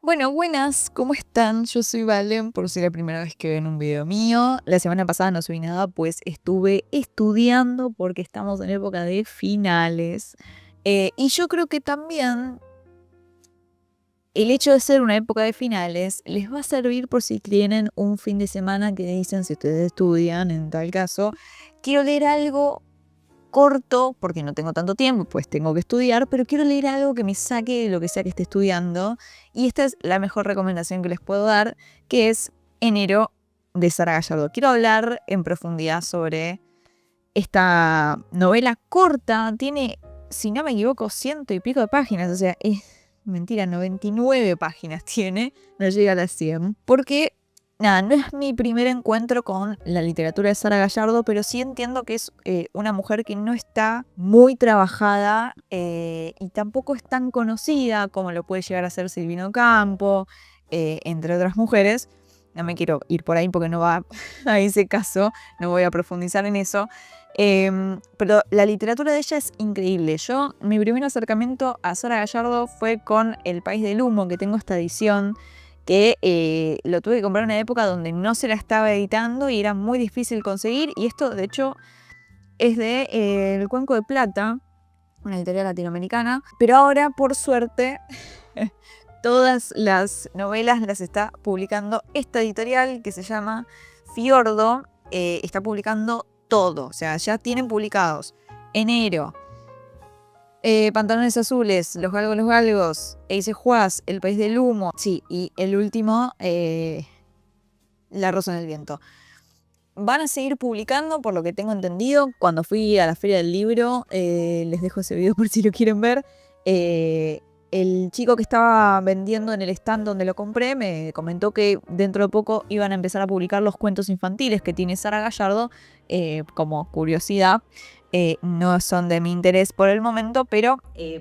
Bueno, buenas, ¿cómo están? Yo soy Valen, por si es la primera vez que ven un video mío. La semana pasada no subí nada, pues estuve estudiando porque estamos en época de finales. Y yo creo que también el hecho de ser una época de finales les va a servir por si tienen un fin de semana que dicen, si ustedes estudian, en tal caso, quiero leer algo corto, porque no tengo tanto tiempo, pues tengo que estudiar, pero quiero leer algo que me saque de lo que sea que esté estudiando. Y esta es la mejor recomendación que les puedo dar, que es Enero de Sara Gallardo. Quiero hablar en profundidad sobre esta novela corta. Tiene, si no me equivoco, 100 y pico de páginas, o sea, es mentira, 99 páginas tiene, no llega a las 100, porque nada, no es mi primer encuentro con la literatura de Sara Gallardo, pero sí entiendo que es una mujer que no está muy trabajada y tampoco es tan conocida como lo puede llegar a ser Silvina Ocampo, entre otras mujeres. No me quiero ir por ahí porque no va a ese caso, no voy a profundizar en eso. Pero la literatura de ella es increíble. Mi primer acercamiento a Sara Gallardo fue con El País del Humo, que tengo esta edición, que lo tuve que comprar en una época donde no se la estaba editando y era muy difícil conseguir. Y esto, de hecho, es de El Cuenco de Plata, una editorial latinoamericana. Pero ahora, por suerte, todas las novelas las está publicando esta editorial que se llama Fiordo. Está publicando todo, o sea, ya tienen publicados Enero, Pantalones Azules, Los Galgos, Ace Juaz, El País del Humo, sí, y el último, La Rosa en el Viento. Van a seguir publicando, por lo que tengo entendido. Cuando fui a la Feria del Libro, les dejo ese video por si lo quieren ver. El chico que estaba vendiendo en el stand donde lo compré me comentó que dentro de poco iban a empezar a publicar los cuentos infantiles que tiene Sara Gallardo, como curiosidad. No son de mi interés por el momento, pero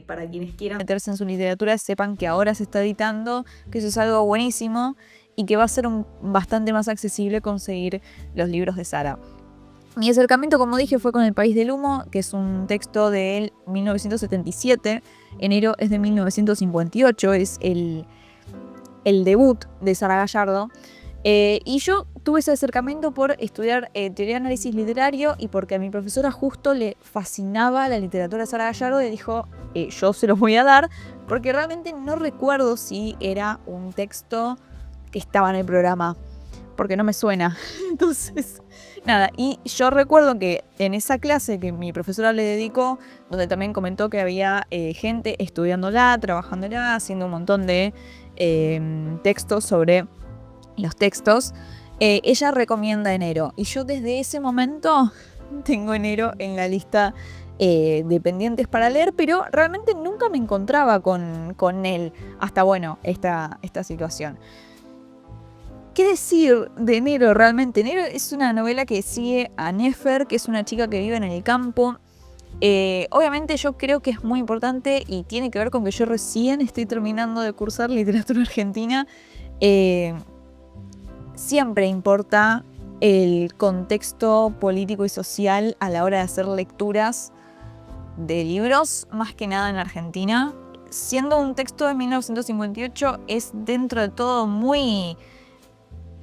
para quienes quieran meterse en su literatura, sepan que ahora se está editando, que eso es algo buenísimo y que va a ser bastante más accesible conseguir los libros de Sara. Mi acercamiento, como dije, fue con El País del Humo, que es un texto de 1977. Enero es de 1958, es el debut de Sara Gallardo. Y yo tuve ese acercamiento por estudiar teoría de análisis literario y porque a mi profesora justo le fascinaba la literatura de Sara Gallardo y dijo, yo se los voy a dar, porque realmente no recuerdo si era un texto que estaba en el programa, porque no me suena. Entonces, nada, y yo recuerdo que en esa clase que mi profesora le dedicó, donde también comentó que había gente estudiándola, trabajándola, haciendo un montón de textos sobre los textos, ella recomienda Enero. Y yo desde ese momento tengo Enero en la lista de pendientes para leer, pero realmente nunca me encontraba con él hasta, bueno, esta situación. ¿Qué decir de Enero realmente? Enero es una novela que sigue a Nefer, que es una chica que vive en el campo. Obviamente yo creo que es muy importante y tiene que ver con que yo recién estoy terminando de cursar literatura argentina. Siempre importa el contexto político y social a la hora de hacer lecturas de libros, más que nada en Argentina. Siendo un texto de 1958, es dentro de todo muy,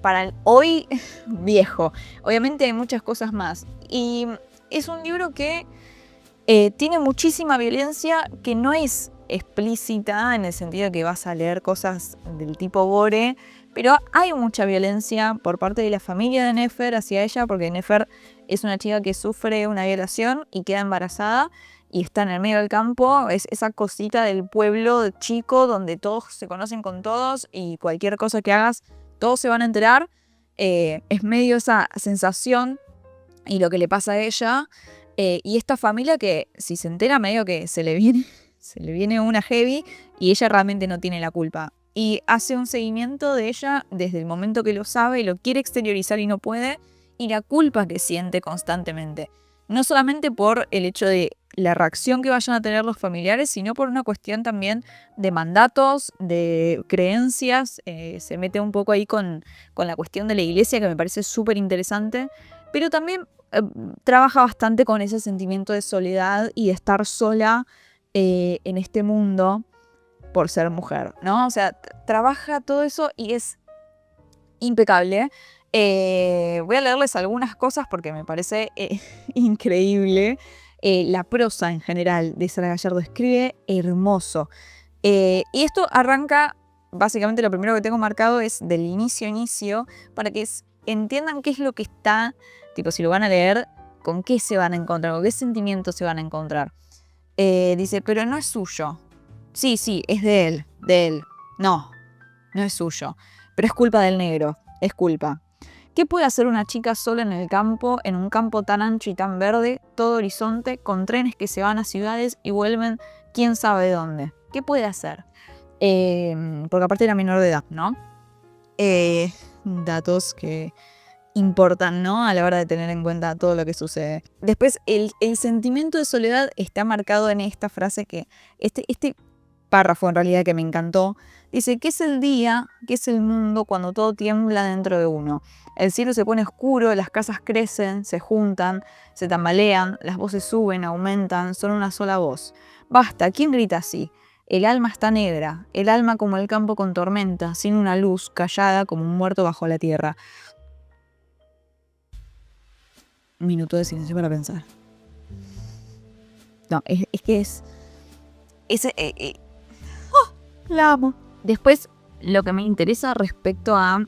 para el hoy, viejo. Obviamente hay muchas cosas más. Y es un libro que tiene muchísima violencia, que no es explícita en el sentido de que vas a leer cosas del tipo gore, pero hay mucha violencia por parte de la familia de Nefer hacia ella, porque Nefer es una chica que sufre una violación y queda embarazada y está en el medio del campo. Es esa cosita del pueblo chico donde todos se conocen con todos y cualquier cosa que hagas, todos se van a enterar. Es medio esa sensación y lo que le pasa a ella. Y esta familia que, si se entera, medio que se le viene una heavy y ella realmente no tiene la culpa. Y hace un seguimiento de ella desde el momento que lo sabe y lo quiere exteriorizar y no puede, y la culpa que siente constantemente. No solamente por el hecho de la reacción que vayan a tener los familiares, sino por una cuestión también de mandatos, de creencias. Se mete un poco ahí con la cuestión de la iglesia, que me parece súper interesante, pero también trabaja bastante con ese sentimiento de soledad y de estar sola en este mundo. por ser mujer, ¿no? O sea, trabaja todo eso y es impecable. Voy a leerles algunas cosas porque me parece increíble. La prosa en general de Sara Gallardo, escribe hermoso. Y esto arranca, básicamente lo primero que tengo marcado es del inicio, para que entiendan qué es lo que está, tipo, si lo van a leer, con qué se van a encontrar, con qué sentimientos se van a encontrar. Dice, pero no es suyo. Sí, es de él. No es suyo. Pero es culpa del negro, es culpa. ¿Qué puede hacer una chica sola en el campo, en un campo tan ancho y tan verde, todo horizonte, con trenes que se van a ciudades y vuelven quién sabe dónde? ¿Qué puede hacer? Porque aparte era menor de edad, ¿no? Datos que importan, ¿no? A la hora de tener en cuenta todo lo que sucede. Después, el sentimiento de soledad está marcado en esta frase que... Este párrafo en realidad que me encantó. Dice, ¿qué es el día? ¿Qué es el mundo cuando todo tiembla dentro de uno? El cielo se pone oscuro, las casas crecen, se juntan, se tambalean, las voces suben, aumentan, son una sola voz. Basta, ¿quién grita así? El alma está negra, el alma como el campo con tormenta, sin una luz, callada como un muerto bajo la tierra. Un minuto de silencio para pensar. No, es que es... la amo. Después, lo que me interesa respecto a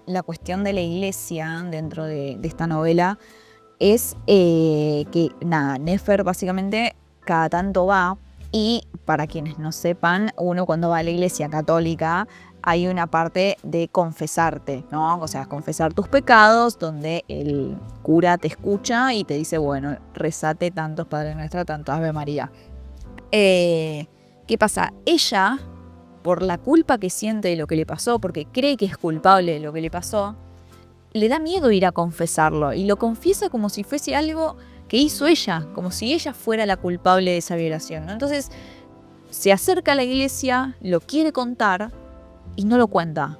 la cuestión de la iglesia dentro de esta novela es que, nada, Nefer básicamente cada tanto va, y para quienes no sepan, uno cuando va a la iglesia católica hay una parte de confesarte, ¿no? O sea, confesar tus pecados, donde el cura te escucha y te dice, bueno, rezate tantos Padre Nuestro, tanto Ave María. ¿Qué pasa? Ella, por la culpa que siente de lo que le pasó, porque cree que es culpable de lo que le pasó, le da miedo ir a confesarlo y lo confiesa como si fuese algo que hizo ella, como si ella fuera la culpable de esa violación, ¿no? Entonces se acerca a la iglesia, lo quiere contar y no lo cuenta,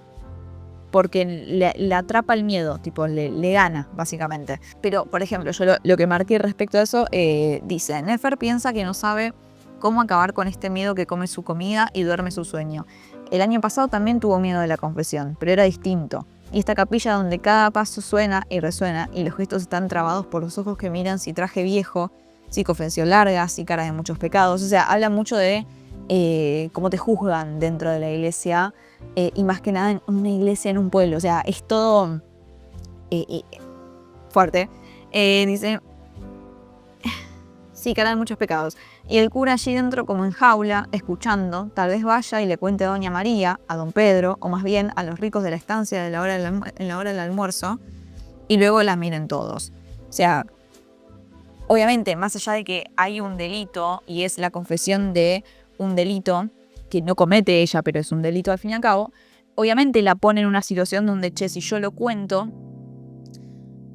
porque le atrapa el miedo, tipo le gana básicamente. Pero, por ejemplo, yo lo que marqué respecto a eso, dice, Nefer piensa que no sabe cómo acabar con este miedo que come su comida y duerme su sueño. El año pasado también tuvo miedo de la confesión, pero era distinto. Y esta capilla donde cada paso suena y resuena y los gestos están trabados por los ojos que miran si traje viejo, si confesión larga, si cara de muchos pecados. O sea, habla mucho de cómo te juzgan dentro de la iglesia, y más que nada en una iglesia en un pueblo. O sea, es todo fuerte. Dice, sí, cara de muchos pecados. Y el cura allí dentro como en jaula, escuchando, tal vez vaya y le cuente a doña María, a don Pedro, o más bien a los ricos de la estancia en la hora del almuerzo, y luego la miren todos. O sea, obviamente, más allá de que hay un delito, y es la confesión de un delito que no comete ella, pero es un delito al fin y al cabo, obviamente la pone en una situación donde, che, si yo lo cuento,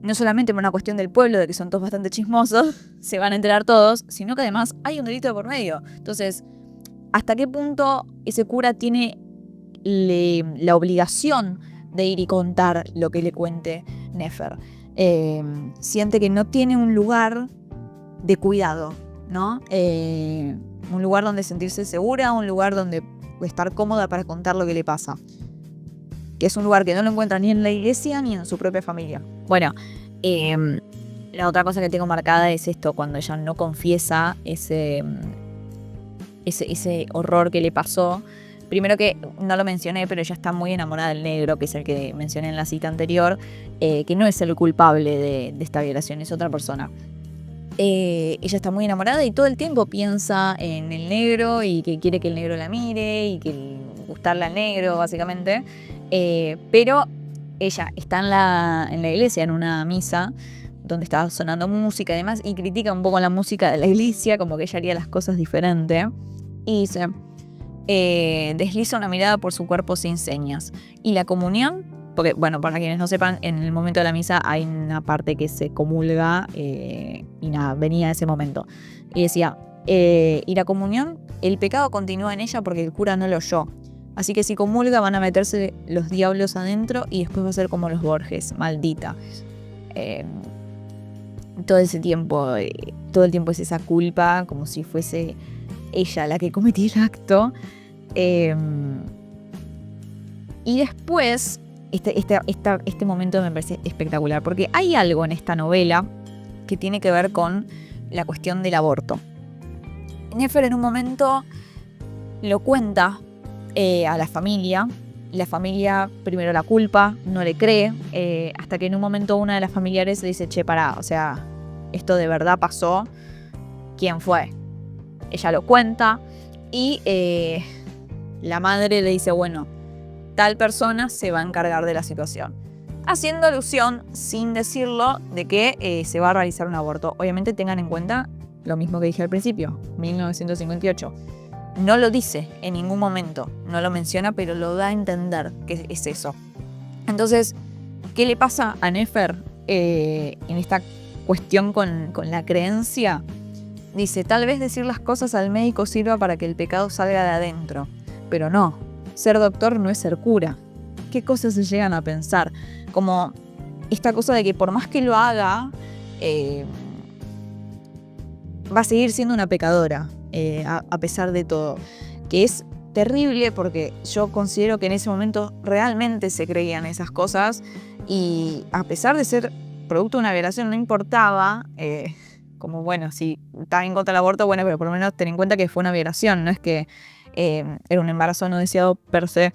no solamente por una cuestión del pueblo, de que son todos bastante chismosos, se van a enterar todos, sino que además hay un delito de por medio. Entonces, ¿hasta qué punto ese cura tiene la obligación de ir y contar lo que le cuente Nefer? Siente que no tiene un lugar de cuidado, ¿no? Un lugar donde sentirse segura, un lugar donde estar cómoda para contar lo que le pasa. Que es un lugar que no lo encuentra ni en la iglesia ni en su propia familia. Bueno, la otra cosa que tengo marcada es esto, cuando ella no confiesa ese horror que le pasó. Primero que no lo mencioné, pero ella está muy enamorada del negro, que es el que mencioné en la cita anterior, que no es el culpable de esta violación, es otra persona. Ella está muy enamorada y todo el tiempo piensa en el negro y que quiere que el negro la mire y que gustarle al negro, básicamente. Pero ella está en la iglesia, en una misa, donde está sonando música y demás, y critica un poco la música de la iglesia, como que ella haría las cosas diferente. Y dice, desliza una mirada por su cuerpo sin señas. Y la comunión, porque, bueno, para quienes no sepan, en el momento de la misa hay una parte que se comulga, y nada, venía ese momento. Y decía, y la comunión, el pecado continúa en ella porque el cura no lo oyó. Así que si comulga van a meterse los diablos adentro y después va a ser como los Borges, maldita. Todo el tiempo es esa culpa, como si fuese ella la que cometió el acto. Y después, este momento me parece espectacular, porque hay algo en esta novela que tiene que ver con la cuestión del aborto. Nefer en un momento lo cuenta a la familia. La familia primero la culpa, no le cree, hasta que en un momento una de las familiares le dice, che, pará, o sea, esto de verdad pasó, ¿quién fue? Ella lo cuenta y la madre le dice, bueno, tal persona se va a encargar de la situación, haciendo alusión, sin decirlo, de que se va a realizar un aborto. Obviamente tengan en cuenta lo mismo que dije al principio, 1958. No lo dice en ningún momento, no lo menciona, pero lo da a entender que es eso. Entonces, ¿qué le pasa a Nefer en esta cuestión con la creencia? Dice, tal vez decir las cosas al médico sirva para que el pecado salga de adentro, pero no, ser doctor no es ser cura. ¿Qué cosas se llegan a pensar? Como esta cosa de que por más que lo haga, va a seguir siendo una pecadora. A pesar de todo, que es terrible porque yo considero que en ese momento realmente se creían esas cosas y a pesar de ser producto de una violación no importaba, como bueno, si estaba en contra del aborto, bueno, pero por lo menos ten en cuenta que fue una violación, no es que era un embarazo no deseado per se,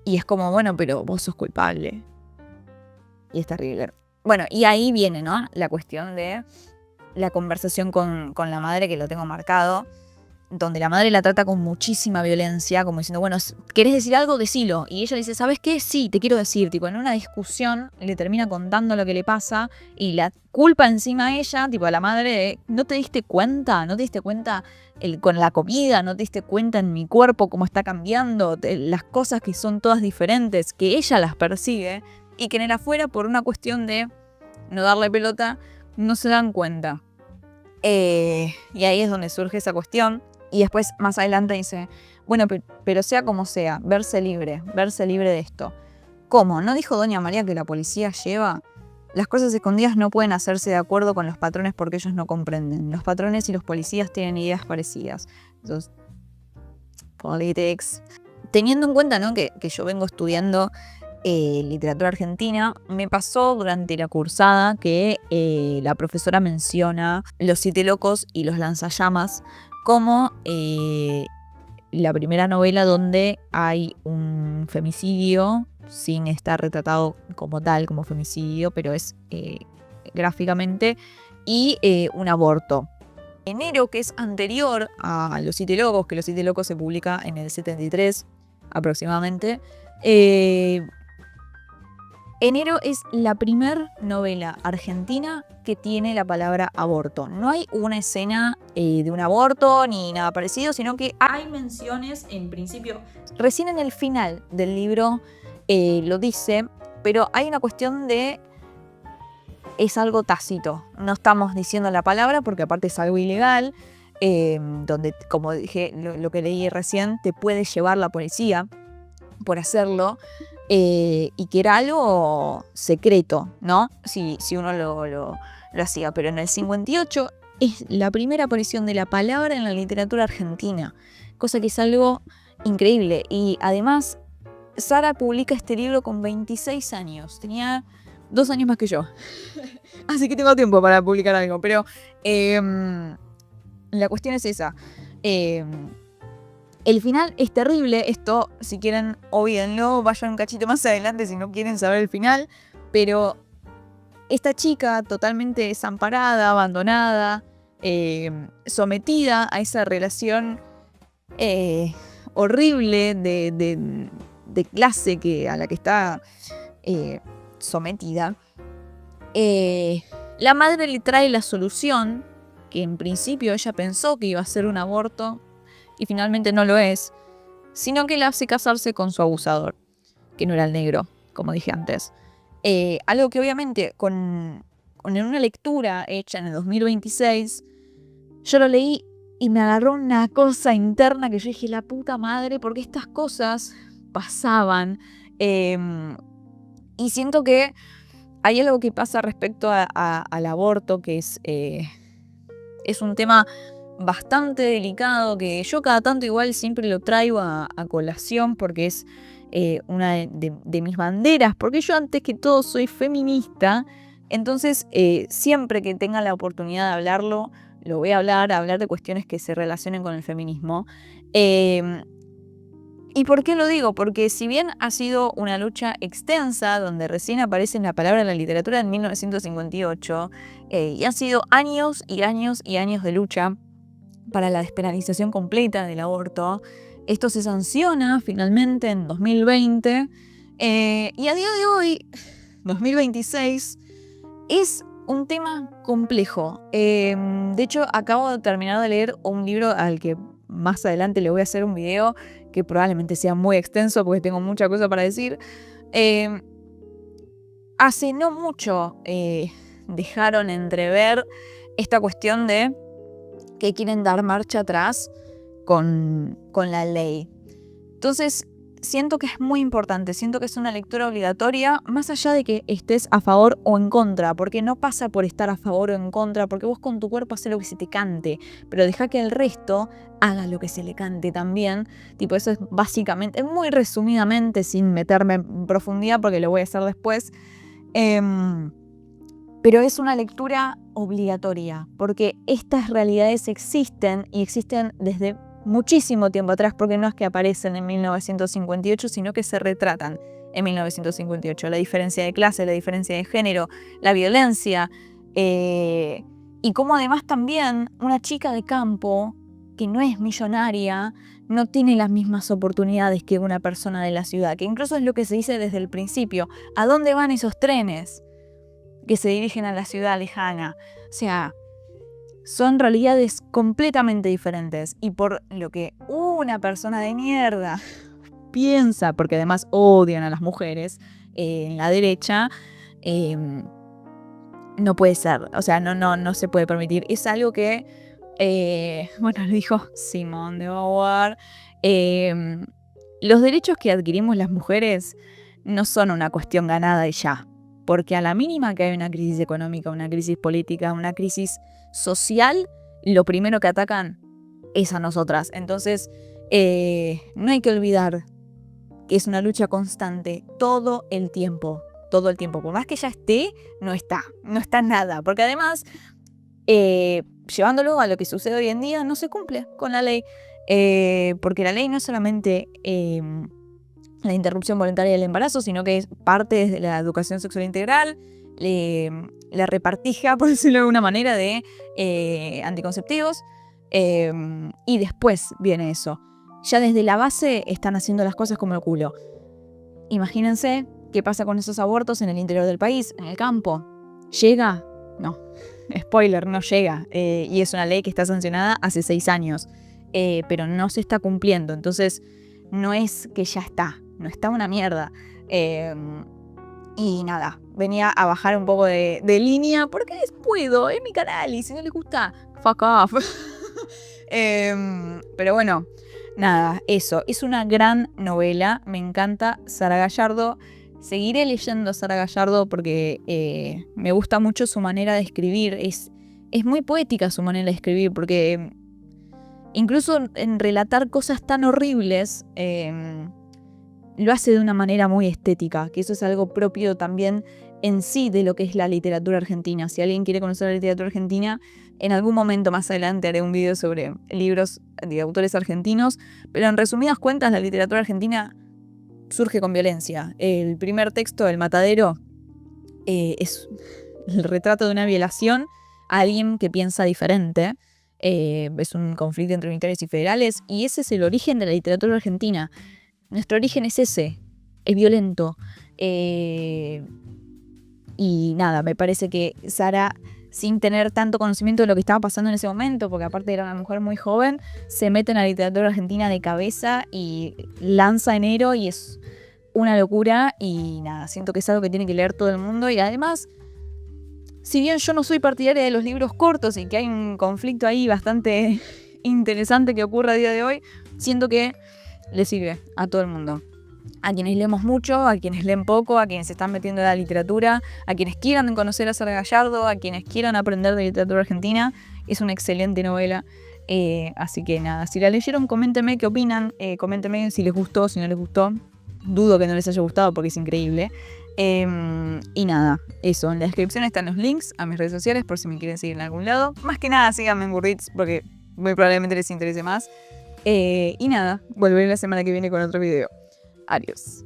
y es como, bueno, pero vos sos culpable y es terrible. Bueno, y ahí viene, ¿no? La cuestión de la conversación con la madre, que lo tengo marcado, donde la madre la trata con muchísima violencia, como diciendo, bueno, ¿querés decir algo? Decilo. Y ella dice, ¿sabes qué? Sí, te quiero decir. Tipo, en una discusión le termina contando lo que le pasa y la culpa encima a ella, tipo a la madre, de, ¿no te diste cuenta? ¿No te diste cuenta con la comida? ¿No te diste cuenta en mi cuerpo cómo está cambiando? Las cosas que son todas diferentes, que ella las persigue y que en el afuera, por una cuestión de no darle pelota, no se dan cuenta. Y ahí es donde surge esa cuestión. Y después, más adelante dice, bueno, pero sea como sea, verse libre de esto. ¿Cómo? ¿No dijo doña María que la policía lleva? Las cosas escondidas no pueden hacerse de acuerdo con los patrones porque ellos no comprenden. Los patrones y los policías tienen ideas parecidas. Entonces, politics. Teniendo en cuenta, ¿no?, que yo vengo estudiando literatura argentina, me pasó durante la cursada que la profesora menciona Los Siete Locos y Los Lanzallamas como la primera novela donde hay un femicidio, sin estar retratado como tal, como femicidio, pero es gráficamente, y un aborto. Enero, que es anterior a Los Siete Locos, que Los Siete Locos se publica en el 73 aproximadamente, Enero es la primer novela argentina que tiene la palabra aborto. No hay una escena de un aborto ni nada parecido, sino que hay menciones en principio. Recién en el final del libro lo dice, pero hay una cuestión de... es algo tácito. No estamos diciendo la palabra porque aparte es algo ilegal, donde, como dije, lo que leí recién, te puede llevar la policía por hacerlo. Y que era algo secreto, ¿no? Si uno lo hacía. Pero en el 58 es la primera aparición de la palabra en la literatura argentina, cosa que es algo increíble. Y además, Sara publica este libro con 26 años. Tenía 2 años más que yo. Así que tengo tiempo para publicar algo. Pero la cuestión es esa. El final es terrible, esto si quieren olvídenlo, vayan un cachito más adelante si no quieren saber el final, pero esta chica totalmente desamparada, abandonada, sometida a esa relación horrible de clase a la que está sometida, la madre le trae la solución, que en principio ella pensó que iba a ser un aborto, y finalmente no lo es, sino que la hace casarse con su abusador, que no era el negro, como dije antes. Algo que obviamente con una lectura hecha en el 2026, yo lo leí y me agarró una cosa interna que yo dije, la puta madre, porque estas cosas pasaban. Y siento que hay algo que pasa respecto al aborto, que es un tema bastante delicado que yo cada tanto igual siempre lo traigo a colación porque es una de mis banderas, porque yo antes que todo soy feminista, entonces siempre que tenga la oportunidad de hablarlo, lo voy a hablar de cuestiones que se relacionen con el feminismo. ¿Y por qué lo digo? Porque si bien ha sido una lucha extensa, donde recién aparece la palabra en la literatura en 1958, y han sido años y años y años de lucha para la despenalización completa del aborto, esto se sanciona finalmente en 2020, y a día de hoy, 2026, es un tema complejo. De hecho, acabo de terminar de leer un libro al que más adelante le voy a hacer un video que probablemente sea muy extenso porque tengo mucha cosa para decir. Hace no mucho dejaron entrever esta cuestión de que quieren dar marcha atrás con la ley. Entonces, siento que es muy importante, siento que es una lectura obligatoria, más allá de que estés a favor o en contra, porque no pasa por estar a favor o en contra, porque vos con tu cuerpo haces lo que se te cante, pero deja que el resto haga lo que se le cante también. Tipo, eso es básicamente, muy resumidamente, sin meterme en profundidad, porque lo voy a hacer después, pero es una lectura obligatoria, porque estas realidades existen y existen desde muchísimo tiempo atrás, porque no es que aparecen en 1958, sino que se retratan en 1958. La diferencia de clase, la diferencia de género, la violencia, y cómo además también una chica de campo que no es millonaria no tiene las mismas oportunidades que una persona de la ciudad, que incluso es lo que se dice desde el principio. ¿A dónde van esos trenes que se dirigen a la ciudad lejana? O sea, son realidades completamente diferentes, y por lo que una persona de mierda piensa, porque además odian a las mujeres, en la derecha, no puede ser, o sea, no se puede permitir. Es algo que, bueno, lo dijo Simone de Beauvoir, los derechos que adquirimos las mujeres no son una cuestión ganada y ya, porque a la mínima que hay una crisis económica, una crisis política, una crisis social, lo primero que atacan es a nosotras. Entonces, no hay que olvidar que es una lucha constante todo el tiempo. Todo el tiempo. Por más que ya esté, no está nada. Porque además, llevándolo a lo que sucede hoy en día, no se cumple con la ley. Porque la ley no es solamente la interrupción voluntaria del embarazo, sino que es parte de la educación sexual integral, la repartija, por decirlo de alguna manera, de anticonceptivos, y después viene eso. Ya desde la base están haciendo las cosas como el culo. Imagínense qué pasa con esos abortos en el interior del país, en el campo. ¿Llega? No. Spoiler, no llega. Y es una ley que está sancionada hace 6 años. Pero no se está cumpliendo. Entonces, no es que ya está. No está una mierda. Y nada, venía a bajar un poco de línea porque puedo, es mi canal, y si no les gusta, fuck off. Pero bueno, nada, eso. Es una gran novela, me encanta Sara Gallardo. Seguiré leyendo a Sara Gallardo porque me gusta mucho su manera de escribir. Es muy poética su manera de escribir, porque incluso en relatar cosas tan horribles, lo hace de una manera muy estética, que eso es algo propio también en sí de lo que es la literatura argentina. Si alguien quiere conocer la literatura argentina, en algún momento más adelante haré un video sobre libros de autores argentinos, pero en resumidas cuentas la literatura argentina surge con violencia. El primer texto, El Matadero, es el retrato de una violación a alguien que piensa diferente. Es un conflicto entre unitarios y federales, y ese es el origen de la literatura argentina. Nuestro origen es ese, es violento. Y nada, me parece que Sara, sin tener tanto conocimiento de lo que estaba pasando en ese momento, porque aparte era una mujer muy joven, se mete en la literatura argentina de cabeza y lanza enero, y es una locura. Y nada, siento que es algo que tiene que leer todo el mundo. Y además, si bien yo no soy partidaria de los libros cortos y que hay un conflicto ahí bastante interesante que ocurre a día de hoy, siento que le sirve a todo el mundo. A quienes leemos mucho, a quienes leen poco, a quienes se están metiendo en la literatura, a quienes quieran conocer a Sara Gallardo, a quienes quieran aprender de literatura argentina. Es una excelente novela. Así que nada, si la leyeron, coméntenme qué opinan, coméntenme si les gustó, si no les gustó. Dudo que no les haya gustado porque es increíble. Y nada, eso. En la descripción están los links a mis redes sociales por si me quieren seguir en algún lado. Más que nada, síganme en Goodreads porque muy probablemente les interese más. Y nada, volveré la semana que viene con otro video. Adiós.